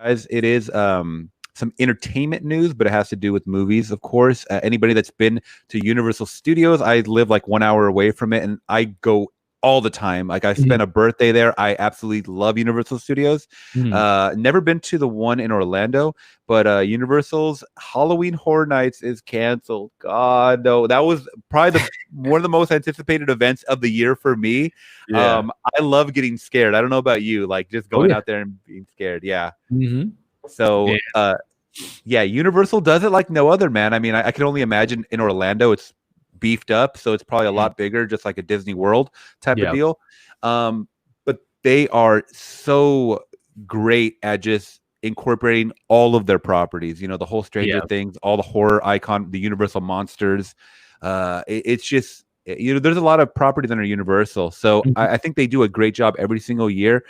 guys. It is some entertainment news, but it has to do with movies, of course. Anybody that's been to Universal Studios, I live like 1 hour away from it, and I go all the time. Like I spent a birthday there. I absolutely love Universal Studios. Never been to the one in Orlando, but Universal's Halloween Horror Nights is canceled. God, no, that was probably one of the most anticipated events of the year for me. Yeah. I love getting scared. I don't know about you, like just going out there and being scared. Yeah. So, yeah, Universal does it like no other, man. I mean, I can only imagine in Orlando it's beefed up, so it's probably a lot bigger, just like a Disney World type of deal. But they are so great at just incorporating all of their properties. You know, the whole Stranger Things, all the horror icon, the Universal monsters. It's just, you know, there's a lot of properties under Universal, so I think they do a great job every single year.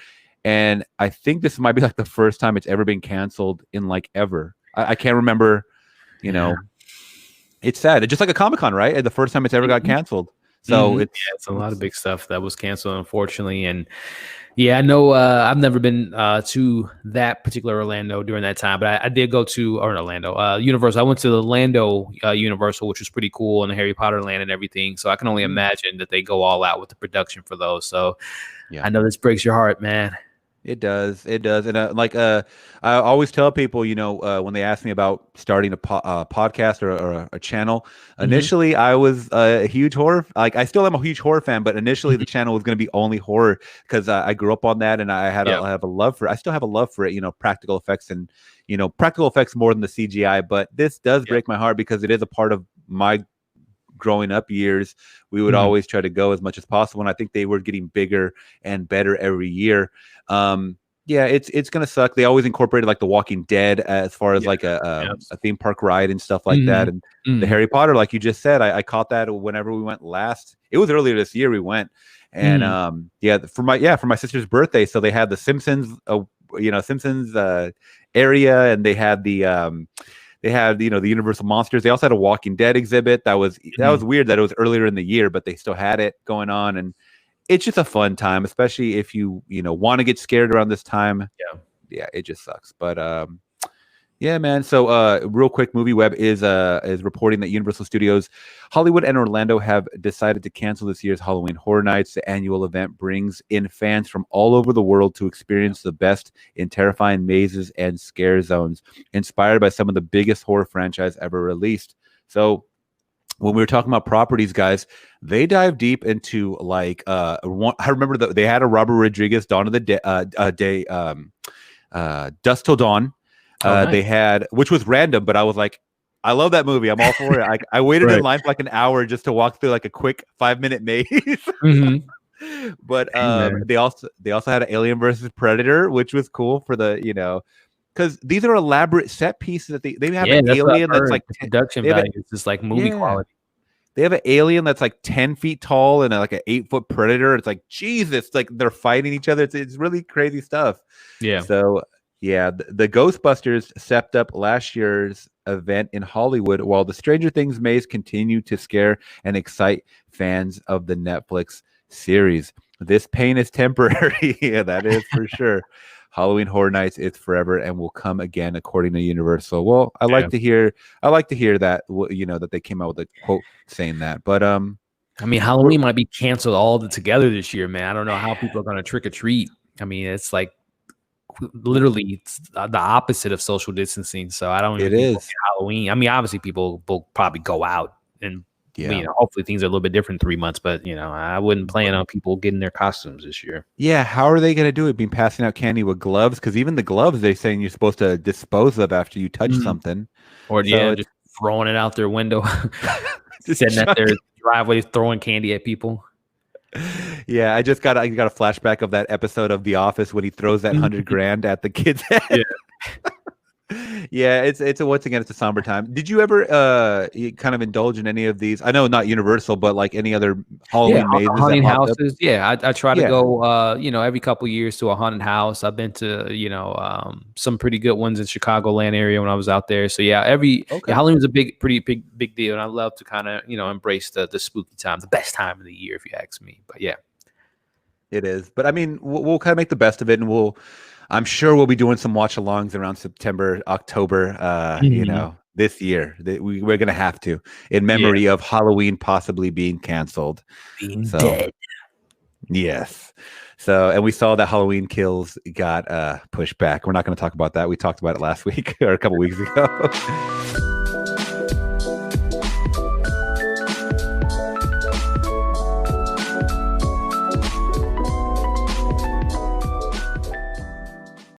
And I think this might be like the first time it's ever been canceled in like ever. I can't remember, you know. It's sad. It's just like a Comic-Con, right? The first time it's ever got canceled. So it's a lot of big stuff that was canceled, unfortunately. And yeah, I know I've never been to that particular Orlando during that time, but I did go to Orlando Universal. I went to the Orlando Universal, which was pretty cool, and the Harry Potter land and everything. So I can only imagine that they go all out with the production for those. So I know this breaks your heart, man. It does. It does. And I always tell people, you know, when they ask me about starting a podcast or a channel, initially I was a huge horror. Like I still am a huge horror fan, but initially the channel was going to be only horror because I grew up on that and I have a love for it. I still have a love for it, you know, practical effects and, you know, practical effects more than the CGI. But this does break my heart because it is a part of my growing up years. We would always try to go as much as possible, and I think they were getting bigger and better every year. It's gonna suck. They always incorporated like The Walking Dead as far as like a theme park ride and stuff like that, and the Harry Potter, like you just said, I caught that whenever we went last. It was earlier this year we went, and for my sister's birthday, so they had the Simpsons Simpsons area, and they had the you know, the Universal Monsters. They also had a Walking Dead exhibit. That was weird that it was earlier in the year, but they still had it going on. And it's just a fun time, especially if you know, want to get scared around this time. Yeah, it just sucks. But yeah, man. So real quick, MovieWeb is reporting that Universal Studios Hollywood and Orlando have decided to cancel this year's Halloween Horror Nights. The annual event brings in fans from all over the world to experience the best in terrifying mazes and scare zones, inspired by some of the biggest horror franchise ever released. So when we were talking about properties, guys, they dive deep into like I remember they had a Robert Rodriguez Dawn of the Day Dusk Till Dawn. Nice. They had, which was random, but I was like, I love that movie. I'm all for it. I waited in line for like an hour just to walk through like a quick 5-minute maze. But they also had an Alien versus Predator, which was cool for the, you know, because these are elaborate set pieces that they have an alien that's like production value. It's just like movie quality. They have an alien that's like 10 feet tall and like an 8-foot predator. It's like, Jesus, like they're fighting each other. It's really crazy stuff. Yeah. So yeah, the Ghostbusters stepped up last year's event in Hollywood, while the Stranger Things maze continued to scare and excite fans of the Netflix series. This pain is temporary. Yeah, that is for sure. Halloween Horror Nights is forever and will come again, according to Universal. Well, I like to hear that, you know, that they came out with a quote saying that. But I mean, Halloween might be canceled all together this year, man. I don't know how people are going to trick or treat. I mean, it's like literally it's the opposite of social distancing. So I don't even think Halloween. I mean, obviously people will probably go out and you know, hopefully things are a little bit different in 3 months, but you know, I wouldn't plan on people getting their costumes this year. Yeah, how are they going to do it? Being passing out candy with gloves? Because even the gloves they're saying you're supposed to dispose of after you touch something, or just throwing it out their window, sitting at their driveway throwing candy at people. Yeah, I got a flashback of that episode of The Office when he throws that $100,000 at the kid's head. Yeah, it's once again it's a somber time. Did you ever kind of indulge in any of these? I know not Universal, but like any other Halloween mazes, haunted houses. Yeah, I try to go you know, every couple years to a haunted house. I've been to, you know, some pretty good ones in Chicagoland area when I was out there. So yeah, Halloween is a pretty big deal, and I love to kind of, you know, embrace the spooky time, the best time of the year, if you ask me. But yeah, it is. But I mean, we'll kind of make the best of it, and we'll I'm sure we'll be doing some watch-alongs around September, October. This year we're gonna have to, in memory of Halloween possibly being canceled, being dead. Yes. So, and we saw that Halloween Kills got pushed back. We're not going to talk about that. We talked about it last week or a couple weeks ago.